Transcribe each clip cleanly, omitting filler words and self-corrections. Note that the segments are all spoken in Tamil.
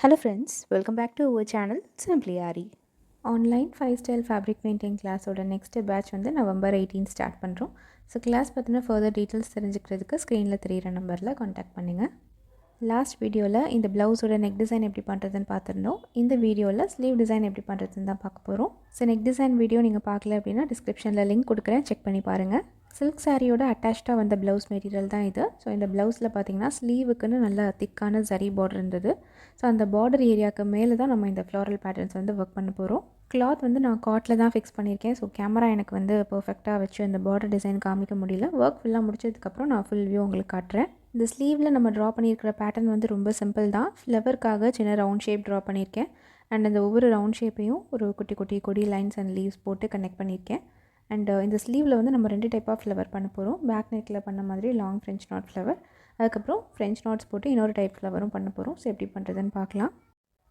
Hello friends, welcome back to our channel Simply Ari. Online 5 style fabric painting கிளாஸோட நெக்ஸ்ட் பேட்ச் வந்து நவம்பர் 18 ஸ்டார்ட் பண்ணுறோம். ஸோ கிளாஸ் பற்றின ஃபர்தர் டீட்டெயில்ஸ் தெரிஞ்சுக்கிறதுக்கு ஸ்க்ரீனில் தெரியிற நம்பரில் காண்டாக்ட் பண்ணுங்கள். லாஸ்ட் வீடியோவில் இந்த ப்ளவுஸோட நெக் டிசைன் எப்படி பண்ணுறதுன்னு பார்த்துருந்தோம். இந்த வீடியோவில் ஸ்லீவ் டிசைன் எப்படி பண்ணுறதுன்னு தான் பார்க்க போகிறோம். ஸோ நெக் டிசைன் வீடியோ நீங்கள் பார்க்கல அப்படின்னா டிஸ்கிரிப்ஷனில் லிங்க் கொடுக்குறேன், செக் பண்ணி பாருங்கள். சில்க் சாரியோட அட்டாச்சாக வந்த ப்ளவுஸ் மெட்டீரியல் தான் இது. ஸோ இந்த ப்ளவுஸில் பார்த்திங்கன்னா ஸ்லீவுக்குன்னு நல்ல திக்கான ஜரி பார்டர் இருந்தது. ஸோ அந்த பார்டர் ஏரியாவுக்கு மேலே தான் நம்ம இந்த ஃப்ளாரல் பேட்டர்ன்ஸ் வந்து ஒர்க் பண்ண போகிறோம். கிளாத் வந்து நான் காட்டில் தான் ஃபிக்ஸ் பண்ணியிருக்கேன். ஸோ கேமரா எனக்கு வந்து பர்ஃபெக்டாக வச்சு அந்த பார்டர் டிசைன் காமிக்க முடியல. ஒர்க் ஃபுல்லாக முடிச்சதுக்கப்புறம் நான் ஃபுல் வியூ உங்களுக்கு காட்டுறேன். இந்த ஸ்லீவில் நம்ம ட்ரா பண்ணியிருக்கிற பேட்டர்ன் வந்து ரொம்ப சிம்பிள் தான். ஃப்ளவருக்காக சின்ன ரவுண்ட் ஷேப் ட்ரா பண்ணியிருக்கேன். அண்ட் அந்த ஒவ்வொரு ரவுண்ட் ஷேப்பையும் ஒரு குட்டி குட்டி கொடி லைன்ஸ் அண்ட் லீவ்ஸ் போட்டு கனெக்ட் பண்ணியிருக்கேன். அண்ட் இந்த ஸ்லீவில் வந்து நம்ம 2 டைப் ஆஃப் ஃப்ளவர் பண்ண போகிறோம். பேக் நெக்கில் பண்ண மாதிரி லாங் ஃப்ரெஞ்ச் நாட் ஃப்ளவர், அதுக்கப்புறம் ஃப்ரெஞ்ச் நாட்ஸ் போட்டு இன்னொரு டைப் ஃப்ளவரும் பண்ண போகிறோம். ஸோ எப்படி பண்ணுறதுன்னு பார்க்கலாம்.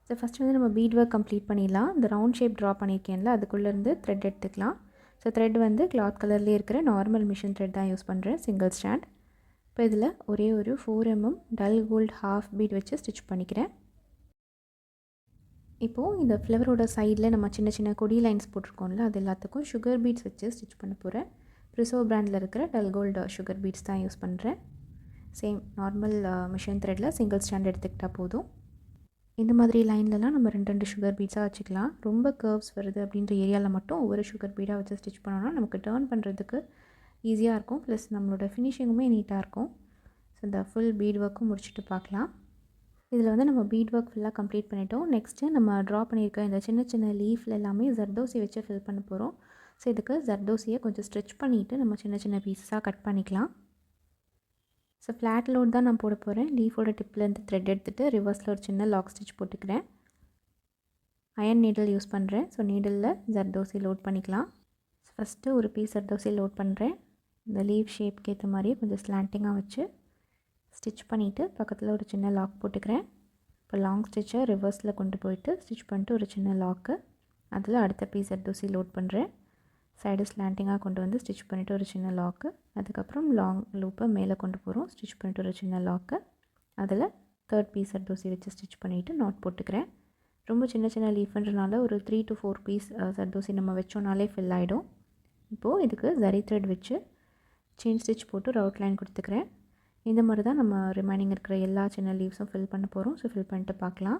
ஸோ ஃபஸ்ட்டு வந்து நம்ம பீட் ஒர்க் கம்ப்ளீட் பண்ணிடலாம். இந்த ரவுண்ட் ஷேப் ட்ரா பண்ணியிருக்கேன்ல, அதுக்குள்ளேருந்து த்ரெட் எடுத்துக்கலாம். ஸோ த்ரெட் வந்து கிளாத் கலர்லேயே இருக்கிற நார்மல் மிஷின் த்ரெட் தான் யூஸ் பண்ணுறேன், சிங்கிள் ஸ்டாண்ட். இப்போ இதில் ஒரே ஒரு 4 mm dull gold half bead வச்சு ஸ்டிச் பண்ணிக்கிறேன். இப்போது இந்த ஃப்ளவரோட சைடில் நம்ம சின்ன சின்ன கொடி லைன்ஸ் போட்டிருக்கோம்ல, அது எல்லாத்துக்கும் சுகர் பீட்ஸ் வச்சு ஸ்டிச் பண்ண போகிறேன். ப்ரிசோ பிராண்டில் இருக்கிற டல் கோல்டு சுகர் பீட்ஸ் தான் யூஸ் பண்ணுறேன். சேம் நார்மல் மிஷின் த்ரெட்டில் சிங்கிள் ஸ்டாண்ட் எடுத்துக்கிட்டால் போதும். இந்த மாதிரி லைன்லலாம் நம்ம 2 சுகர் பீட்ஸாக வச்சுக்கலாம். ரொம்ப கர்வ்ஸ் வருது அப்படின்ற ஏரியாவில் மட்டும் ஒவ்வொரு சுகர் பீடாக வச்சு ஸ்டிச் பண்ணோன்னா நமக்கு டர்ன் பண்ணுறதுக்கு ஈஸியாக இருக்கும். ப்ளஸ் நம்மளோட ஃபினிஷிங்குமே நீட்டாக இருக்கும். ஸோ இந்த ஃபுல் பீட் ஒர்க்கும் முடிச்சுட்டு பார்க்கலாம். இதில் வந்து நம்ம பீட் ஒர்க் ஃபுல்லாக கம்ப்ளீட் பண்ணிட்டோம். நெக்ஸ்ட்டு நம்ம ட்ரா பண்ணியிருக்க இந்த சின்ன சின்ன லீஃபில் எல்லாமே ஜர்தோசி வச்சு ஃபில் பண்ண போகிறோம். ஸோ இதுக்கு ஜர்தோசியை கொஞ்சம் ஸ்ட்ரெச் பண்ணிவிட்டு நம்ம சின்ன சின்ன பீஸஸாக கட் பண்ணிக்கலாம். ஸோ ஃப்ளாட் லோட் தான் நான் போட போகிறேன். லீஃபோட டிப்லேருந்து த்ரெட் எடுத்துகிட்டு ரிவர்ஸில் ஒரு சின்ன லாக் ஸ்டிச் போட்டுக்கிறேன். அயன் நீடில் யூஸ் பண்ணுறேன். ஸோ நீடிலில் ஜர்தோசி லோட் பண்ணிக்கலாம். ஃபஸ்ட்டு ஒரு பீஸ் ஜர்தோசி லோட் பண்ணுறேன். இந்த லீவ் ஷேப்க்கு ஏற்ற மாதிரியே கொஞ்சம் ஸ்லாண்டிங்காக வச்சு ஸ்டிச் பண்ணிவிட்டு பக்கத்தில் ஒரு சின்ன லாக் போட்டுக்கிறேன். இப்போ லாங் ஸ்டிச்சை ரிவர்ஸில் கொண்டு போயிட்டு ஸ்டிச் பண்ணிட்டு ஒரு சின்ன லாக்கு, அதில் அடுத்த பீஸ் ஜர்தோசி லோட் பண்ணுறேன். சைடு ஸ்லாண்டிங்காக கொண்டு வந்து ஸ்டிச் பண்ணிவிட்டு ஒரு சின்ன லாக்கு, அதுக்கப்புறம் லாங் லூப்பை மேலே கொண்டு போகிறோம். ஸ்டிச் பண்ணிவிட்டு ஒரு சின்ன லாக்கு, அதில் தேர்ட் பீஸ் ஜர்தோசி வச்சு ஸ்டிச் பண்ணிவிட்டு நாட் போட்டுக்கிறேன். ரொம்ப சின்ன சின்ன லீஃப்ன்றனால ஒரு 3 to 4 பீஸ் ஜர்தோசி நம்ம வச்சோன்னாலே ஃபில் ஆகிடும். இப்போது இதுக்கு ஜரி த்ரெட் வச்சு செயின் ஸ்டிச் போட்டு ஒரு அவுட்லைன் கொடுத்துக்கிறேன். இந்த மாதிரி தான் நம்ம ரிமைனிங் இருக்கிற எல்லா சின்ன லீவ்ஸும் ஃபில் பண்ண போகிறோம். ஸோ ஃபில் பண்ணிட்டு பார்க்கலாம்.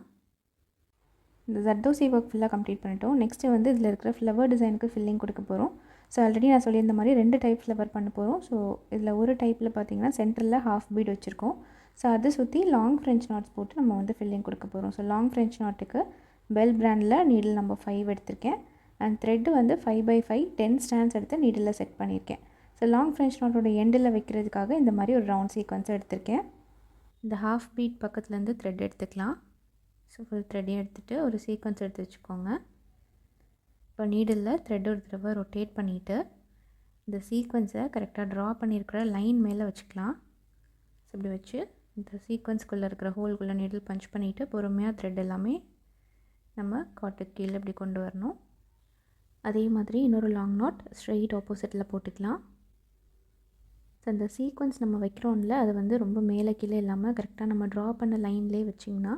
இந்த ஜர்தோசி ஒர்க் ஃபுல்லாக கம்ப்ளீட் பண்ணிட்டோம். நெக்ஸ்ட்டு வந்து இதில் இருக்கிற ஃப்ளவர் டிசைனுக்கு ஃபில்லிங் கொடுக்க போகிறோம். ஸோ ஆல்ரெடி நான் சொல்லியிருந்த மாதிரி 2 டைப் ஃப்ளவர் பண்ண போகிறோம். ஸோ இதில் ஒரு டைப்பில் பார்த்திங்கன்னா சென்டரில் ஹாஃப் பீட் வச்சுருக்கோம். ஸோ அதை சுற்றி லாங் ஃப்ரெஞ்ச் நாட்ஸ் போட்டு நம்ம வந்து ஃபில்லிங் கொடுக்க போகிறோம். ஸோ லாங் ஃப்ரெஞ்ச் நாட்டுக்கு பெல் பிராண்டில் நீடில் நம்பர் 5 எடுத்திருக்கேன். அண்ட் த்ரெட்டு வந்து 5x5 10 ஸ்டாண்ட்ஸ் எடுத்து நீடில் செட் பண்ணியிருக்கேன். ஸோ லாங் ஃப்ரெஞ்ச் நாட்டோட எண்டில் வைக்கிறதுக்காக இந்த மாதிரி ஒரு ரவுண்ட் சீக்வன்ஸ் எடுத்திருக்கேன். இந்த ஹாஃப் பீட் பக்கத்துலேருந்து த்ரெட் எடுத்துக்கலாம். ஸோ ஃபுல் த்ரெட்டையும் எடுத்துகிட்டு ஒரு சீக்வன்ஸ் எடுத்து வச்சுக்கோங்க. இப்போ நீடில் த்ரெட் ஒரு தடவை ரொட்டேட் பண்ணிவிட்டு இந்த சீக்வன்ஸை கரெக்டாக ட்ரா பண்ணியிருக்கிற லைன் மேலே வச்சுக்கலாம். ஸோ இப்படி வச்சு இந்த சீக்வன்ஸ்குள்ளே இருக்கிற ஹோல்குள்ளே நீடில் பஞ்ச் பண்ணிவிட்டு பொறுமையாக த்ரெட் எல்லாமே நம்ம காட்டுக்கு கீழே இப்படி கொண்டு வரணும். அதே மாதிரி இன்னொரு லாங் நாட் ஸ்ட்ரெயிட் ஆப்போசிட்டில் போட்டுக்கலாம். ஸோ அந்த சீக்வன்ஸ் நம்ம வைக்கிறோம்ல, அது வந்து ரொம்ப மேலே கீழே இல்லாமல் கரெக்டாக நம்ம ட்ரா பண்ண லைன்லேயே வச்சிங்கன்னா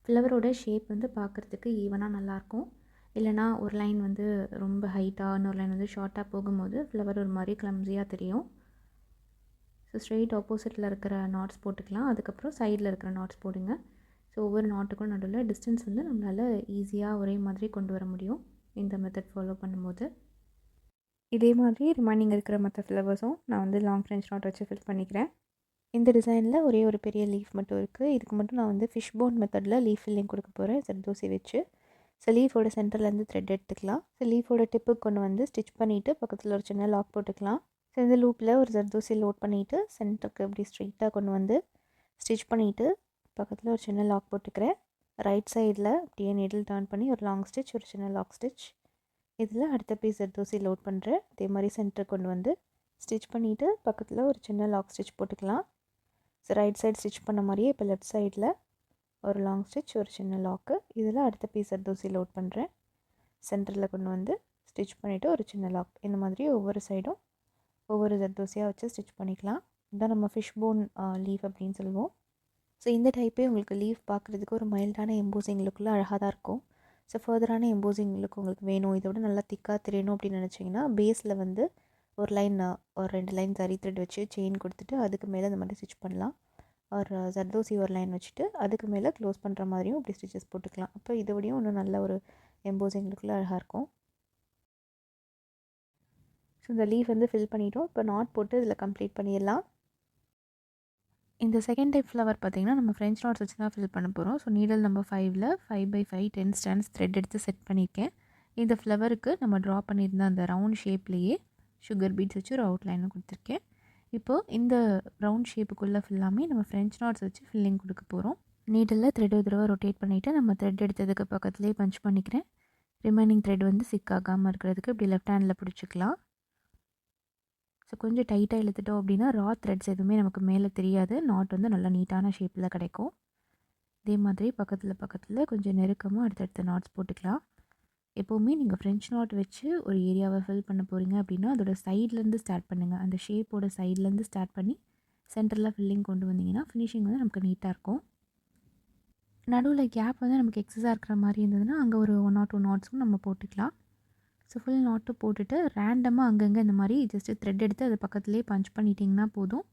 ஃப்ளவரோட ஷேப் வந்து பார்க்குறதுக்கு ஈவனாக நல்லாயிருக்கும். இல்லைனா ஒரு லைன் வந்து ரொம்ப ஹைட்டாக, இன்னொரு லைன் வந்து ஷார்ட்டாக போகும்போது ஃப்ளவர் ஒரு மாதிரி கிளம்ஸியாக தெரியும். ஸோ ஸ்ட்ரெயிட் ஆப்போசிட்டில் இருக்கிற நாட்ஸ் போட்டுக்கலாம். அதுக்கப்புறம் சைடில் இருக்கிற நாட்ஸ் போடுங்க. ஸோ ஒவ்வொரு நாட்டுக்கும் நடுவில் டிஸ்டன்ஸ் வந்து நம்மளால் ஈஸியாக ஒரே மாதிரி கொண்டு வர முடியும் இந்த மெத்தட் ஃபாலோ பண்ணும்போது. இதே மாதிரி ரிமைனிங் இருக்கிற மற்ற ஃப்ளவர்ஸும் நான் வந்து லாங் ஃப்ரெஞ்ச் நாட் வச்சு ஃபில் பண்ணிக்கிறேன். இந்த டிசைனில் ஒரே ஒரு பெரிய லீஃப் மட்டும் இருக்குது. இதுக்கு மட்டும் நான் வந்து ஃபிஷ் போன் மெத்தடில் லீஃப் ஃபில்லிங் கொடுக்க போகிறேன் ஜர்தோசி வச்சு. ஸோ லீஃபோட சென்டர்லேருந்து த்ரெட் எடுத்துக்கலாம். ஸோ லீஃபோட டிப்புக்கு கொண்டு வந்து ஸ்டிச் பண்ணிவிட்டு பக்கத்தில் ஒரு சின்ன லாக் போட்டுக்கலாம். ஸோ இந்த லூப்பில் ஒரு ஜர்தோசி லோட் பண்ணிவிட்டு சென்டருக்கு இப்படி ஸ்ட்ரெயிட்டாக கொண்டு வந்து ஸ்டிச் பண்ணிவிட்டு பக்கத்தில் ஒரு சின்ன லாக் போட்டுக்கிறேன். ரைட் சைடில் அப்படியே நீடில் டர்ன் பண்ணி ஒரு லாங் ஸ்டிச், ஒரு சின்ன லாக் ஸ்டிச். இதில் அடுத்த பீஸ் ஜர்தோசி லோட் பண்ணுறேன். அதே மாதிரி சென்டர் கொண்டு வந்து ஸ்டிச் பண்ணிவிட்டு பக்கத்தில் ஒரு சின்ன லாக் ஸ்டிச் போட்டுக்கலாம். ஸோ ரைட் சைடு ஸ்டிச் பண்ண மாதிரியே இப்போ லெஃப்ட் சைடில் ஒரு லாங் ஸ்டிச், ஒரு சின்ன லாக்கு. இதில் அடுத்த பீஸ் ஜர்தோசி லோட் பண்ணுறேன். சென்டரில் கொண்டு வந்து ஸ்டிச் பண்ணிவிட்டு ஒரு சின்ன லாக். இந்த மாதிரி ஒவ்வொரு சைடும் ஒவ்வொரு ஜர்தோசியாக வச்சு ஸ்டிச் பண்ணிக்கலாம். இதான் நம்ம ஃபிஷ் போன் லீஃப் அப்படின்னு சொல்லுவோம். ஸோ இந்த டைப்பே உங்களுக்கு லீஃப் பார்க்குறதுக்கு ஒரு மைல்டான எம்போசிங் லுக்கில் அழகாக தான் இருக்கும். ஸோ ஃபர்தரான எம்போசிங் லுக் உங்களுக்கு வேணும், இதோட நல்லா திக்காக தெரியணும் அப்படின்னு நினச்சிங்கன்னா பேஸில் வந்து ஒரு லைன் ஒரு 2 லைன் ஜரி த்ரெட் வச்சு செயின் கொடுத்துட்டு அதுக்கு மேலே இந்த மாதிரி ஸ்டிச் பண்ணலாம். ஒரு ஜர்தோசி ஒரு லைன் வச்சுட்டு அதுக்கு மேலே க்ளோஸ் பண்ணுற மாதிரியும் இப்படி ஸ்டிச்சஸ் போட்டுக்கலாம். அப்போ இதோடையும் இன்னும் நல்ல ஒரு எம்போசிங் லுக்கில் அழகாக இருக்கும். ஸோ இந்த லீஃப் வந்து ஃபில் பண்ணிட்டோம். இப்போ நாட் போட்டு இதில் கம்ப்ளீட் பண்ணிடலாம். இந்த செகண்ட் டைப் ஃப்ளவர் பார்த்திங்கன்னா நம்ம ஃப்ரெஞ்ச் நாட்ஸ் வச்சு தான் ஃபில் பண்ண போகிறோம். ஸோ நீடல் நம்பர் 5ல் 5x5 10 ஸ்டாண்ட்ஸ் த்ரெட் எடுத்து செட் பண்ணியிருக்கேன். இந்த ஃப்ளவருக்கு நம்ம ட்ரா பண்ணியிருந்த அந்த ரவுண்ட் ஷேப்லேயே சுகர் பீட்ஸ் வச்சு ஒரு அவுட்லைனும் கொடுத்துருக்கேன். இப்போது இந்த ரவுண்ட் ஷேப்புக்குள்ளே ஃபுல்லாமே நம்ம ஃப்ரெஞ்ச் நாட்ஸ் வச்சு ஃபில்லிங் கொடுக்க போகிறோம். நீடலில் த்ரெட் ஒரு தடவை ரொட்டேட் பண்ணிவிட்டு நம்ம த்ரெட் எடுத்ததுக்கு பக்கத்துலேயே பஞ்ச் பண்ணிக்கிறேன். ரிமைனிங் த்ரெட் வந்து சிக்காகாமல் இருக்கிறதுக்கு இப்படி லெஃப்ட் ஹேண்டில் பிடிச்சிக்கலாம். ஸோ கொஞ்சம் டைட்டாக இழுத்துட்டோம் அப்படின்னா ரா த்ரெட்ஸ் எதுவுமே நமக்கு மேலே தெரியாது. நாட் வந்து நல்லா நீட்டான ஷேப்பில் கிடைக்கும். இதே மாதிரி பக்கத்தில் கொஞ்சம் நெருக்கமாக அடுத்தடுத்த நாட்ஸ் போட்டுக்கலாம். எப்போவுமே நீங்கள் ஃப்ரெஞ்ச் நாட் வச்சு ஒரு ஏரியாவை ஃபில் பண்ண போகிறீங்க அப்படின்னா அதோட சைட்லேருந்து ஸ்டார்ட் பண்ணுங்கள். அந்த ஷேப்போட சைட்லேருந்து ஸ்டார்ட் பண்ணி சென்டரில் ஃபில்லிங் கொண்டு வந்தீங்கன்னா ஃபினிஷிங் வந்து நமக்கு நீட்டாக இருக்கும். நடுவில் கேப் வந்து நமக்கு எக்ஸஸாக இருக்கிற மாதிரி இருந்ததுன்னா அங்கே ஒரு 1 or 2 நாட்ஸும் நம்ம போட்டுக்கலாம். ஸோ ஃபுல் நாட்டும் போட்டுட்டு ரேண்டமாக அங்கங்கே இந்த மாதிரி ஜஸ்ட்டு த்ரெட் எடுத்து அது பக்கத்துலேயே பஞ்ச் பண்ணிட்டிங்கன்னா போதும்.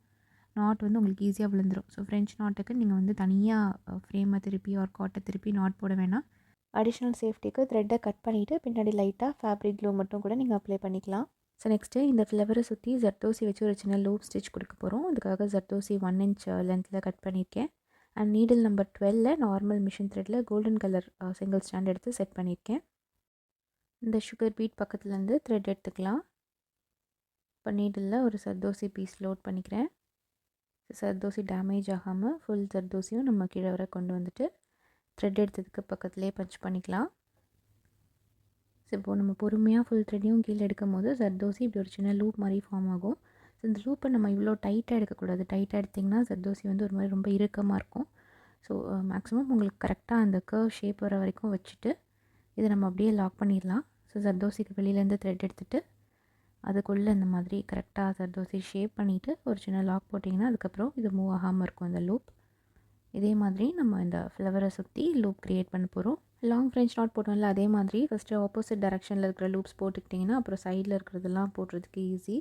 நாட் வந்து உங்களுக்கு ஈஸியாக விழுந்துடும். ஸோ ஃப்ரெஞ்ச் நாட்டுக்கு நீங்கள் வந்து தனியாக ஃப்ரேமை திருப்பி ஒரு காட்டை திருப்பி நாட் போட வேணாம். அடிஷ்னல் சேஃப்டிக்கு த்ரெட்டை கட் பண்ணிவிட்டு பின்னாடி லைட்டாக ஃபேப்ரிக் க்ளூ மட்டும் கூட நீங்கள் அப்ளை பண்ணிக்கலாம். ஸோ நெக்ஸ்ட்டு இந்த ஃப்ளவரை சுற்றி ஜர்தோசி வச்சு ஒரு சின்ன லூப் ஸ்டிச் கொடுக்க போகிறோம். அதுக்காக ஜர்தோசி 1 inch லென்த்தில் கட் பண்ணியிருக்கேன். அண்ட் நீடில் நம்பர் 12ல் நார்மல் மிஷின் த்ரெட்டில் கோல்டன் கலர் சிங்கிள் ஸ்டாண்ட் எடுத்து செட் பண்ணியிருக்கேன். இந்த சுகர் பீட் பக்கத்துலேருந்து த்ரெட் எடுத்துக்கலாம். இப்போ நீடிலில் ஒரு ஜர்தோசி பீஸ் லோட் பண்ணிக்கிறேன். ஜர்தோசி டேமேஜ் ஆகாமல் ஃபுல் ஜர்தோசியும் நம்ம கீழே வர கொண்டு வந்துட்டு த்ரெட் எடுத்ததுக்கு பக்கத்துலேயே பஞ்ச் பண்ணிக்கலாம். ஸோ இப்போது நம்ம பொறுமையாக ஃபுல் த்ரெட்டையும் கீழே எடுக்கும் போது ஜர்தோசி இப்படி ஒரு சின்ன லூப் மாதிரி ஃபார்ம் ஆகும். ஸோ இந்த லூப்பை நம்ம இவ்வளோ டைட்டாக எடுக்கக்கூடாது. டைட்டாக எடுத்திங்கன்னா ஜர்தோசி வந்து ஒரு மாதிரி ரொம்ப இறுக்கமாக இருக்கும். ஸோ மேக்ஸிமம் உங்களுக்கு கரெக்டாக அந்த கர்வ் ஷேப் வர வரைக்கும் வச்சுட்டு இதை நம்ம அப்படியே லாக் பண்ணிடலாம். ஸோ ஜர்தோசிக்கு வெளியிலேருந்து த்ரெட் எடுத்துகிட்டு அதுக்குள்ளே இந்த மாதிரி கரெக்டாக ஜர்தோசி ஷேப் பண்ணிவிட்டு ஒரு சின்ன லாக் போட்டிங்கன்னா அதுக்கப்புறம் இது மூவ் ஆகாமல் இருக்கும் இந்த லூப். இதே மாதிரி நம்ம இந்த ஃப்ளவரை சுற்றி லூப் க்ரியேட் பண்ண போகிறோம். லாங் ஃப்ரெஞ்ச் நாட் போட்டோம்ல அதே மாதிரி ஃபஸ்ட்டு ஆப்போசிட் டைரெக்ஷனில் இருக்கிற லூப்ஸ் போட்டுக்கிட்டிங்கன்னா அப்புறம் சைடில் இருக்கிறதெல்லாம் போடுறதுக்கு ஈஸி.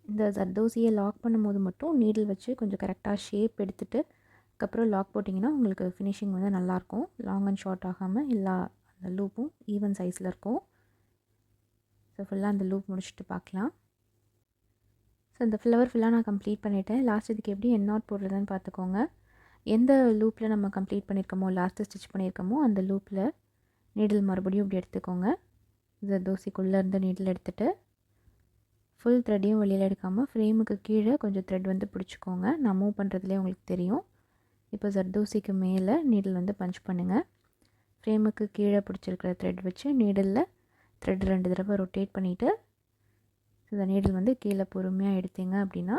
இந்த ஜர்தோசியை லாக் பண்ணும்போது மட்டும் நீடில் வச்சு கொஞ்சம் கரெக்டாக ஷேப் எடுத்துகிட்டு அதுக்கப்புறம் லாக் போட்டிங்கன்னா உங்களுக்கு ஃபினிஷிங் வந்து நல்லாயிருக்கும். லாங் அண்ட் ஷார்ட் ஆகாமல் எல்லா அந்த லூப்பும் ஈவன் சைஸில் இருக்கும். ஸோ ஃபுல்லாக அந்த லூப் முடிச்சுட்டு பார்க்கலாம். ஸோ இந்த ஃப்ளவர் ஃபுல்லாக நான் கம்ப்ளீட் பண்ணிவிட்டேன். லாஸ்ட் இதுக்கு எப்படி என் நாட் போடுறதுன்னு பார்த்துக்கோங்க. எந்த லூப்பில் நம்ம கம்ப்ளீட் பண்ணியிருக்கோமோ லாஸ்ட்டு ஸ்டிச் பண்ணியிருக்கோமோ அந்த லூப்பில் நீடில் மறுபடியும் இப்படி எடுத்துக்கோங்க. ஜர்தோசிக்குள்ளே இருந்து நீடில் எடுத்துகிட்டு ஃபுல் த்ரெட்டையும் வெளியில் எடுக்காமல் ஃப்ரேமுக்கு கீழே கொஞ்சம் த்ரெட் வந்து பிடிச்சிக்கோங்க. நான் மூவ் பண்ணுறதுலேயே உங்களுக்கு தெரியும். இப்போ ஜர்தோசிக்கு மேலே நீடில் வந்து பஞ்ச் பண்ணுங்கள். ஃப்ரேமுக்கு கீழே பிடிச்சிருக்கிற த்ரெட் வச்சு நீடிலில் த்ரெட் 2 தடவை ரொட்டேட் பண்ணிவிட்டு இந்த நீடில் வந்து கீழே பொறுமையாக எடுத்தீங்க அப்படின்னா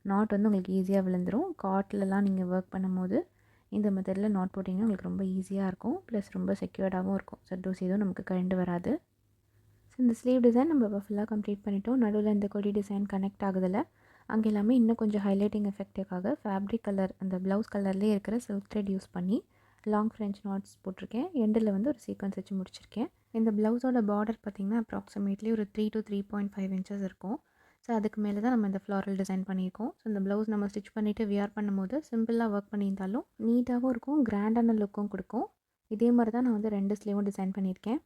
நாட் வந்து உங்களுக்கு ஈஸியாக விழுந்துடும். காட்லலாம் நீங்கள் ஒர்க் பண்ணும்போது இந்த மெத்தடில் நாட் போட்டிங்கன்னா உங்களுக்கு ரொம்ப ஈஸியாக இருக்கும். ப்ளஸ் ரொம்ப செக்யூர்டாகவும் இருக்கும். ஜர்தோசி எதுவும் நமக்கு கழண்டு வராது. ஸோ இந்த ஸ்லீவ் டிசைன் நம்ம ஃபுல்லாக கம்ப்ளீட் பண்ணிட்டோம். நடுவில் இந்த கொடி டிசைன் கனெக்ட் ஆகுதில்ல அங்கே எல்லாமே இன்னும் கொஞ்சம் ஹைலைட்டிங் எஃபெக்ட்டுக்காக ஃபேப்ரிக் கலர் அந்த ப்ளவுஸ் கலர்லேயே இருக்கிற சில்க் த்ரெட் யூஸ் பண்ணி லாங் ஃப்ரெஞ்ச் நாட்ஸ் போட்டிருக்கேன். எண்டில் வந்து ஒரு சீக்வன்ஸ் வச்சு முடிச்சிருக்கேன். இந்த ப்ளவுஸோட பார்டர் பார்த்திங்கன்னா அப்ராக்சிமேட்லி ஒரு 3 to 3.5 inches இருக்கும். ஸோ அதுக்கு மேலே தான் நம்ம இந்த ஃப்ளாரல் டிசைன் பண்ணியிருக்கோம். ஸோ இந்த ப்ளவுஸ் நம்ம ஸ்டிச் பண்ணிவிட்டு வியர் பண்ணும்போது சிம்பிளாக ஒர்க் பண்ணியிருந்தாலும் நீட்டாகவும் இருக்கும், கிராண்டான லுக்கும் கொடுக்கும். இதே மாதிரி தான் நான் வந்து 2 ஸ்லீவும் டிசைன் பண்ணியிருக்கேன்.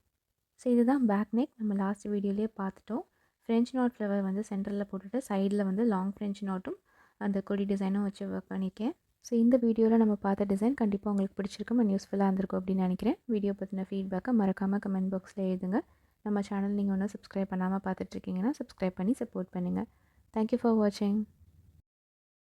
ஸோ இதுதான் பேக் நெக். நம்ம லாஸ்ட் வீடியோலேயே பார்த்துட்டோம். ஃப்ரெஞ்ச் நாட் ஃப்ளவர் வந்து சென்டரில் போட்டுட்டு சைடில் வந்து லாங் ஃப்ரெஞ்ச் நாட்டும் அந்த கொடி டிசைனும் வச்சு ஒர்க் பண்ணியிருக்கேன். ஸோ இந்த வீடியோவில் நம்ம பார்த்த டிசைன் கண்டிப்பாக உங்களுக்கு பிடிச்சிருக்கும் அண்ட் யூஸ்ஃபுல்லாக இருந்திருக்கும் அப்படின்னு நினைக்கிறேன். வீடியோ பற்றின ஃபீட்பேக்கை மறக்காமல் கமெண்ட் பாக்ஸில் எழுதுங்க. நம்ம சேனல் நீங்கள் ஒன்றும் சப்ஸ்கிரைப் பண்ணாமல் பார்த்துட்ருக்கீங்கன்னா சப்ஸ்கிரைப் பண்ணி சப்போர்ட் பண்ணுங்கள். தேங்க்யூ ஃபார் வாட்சிங்.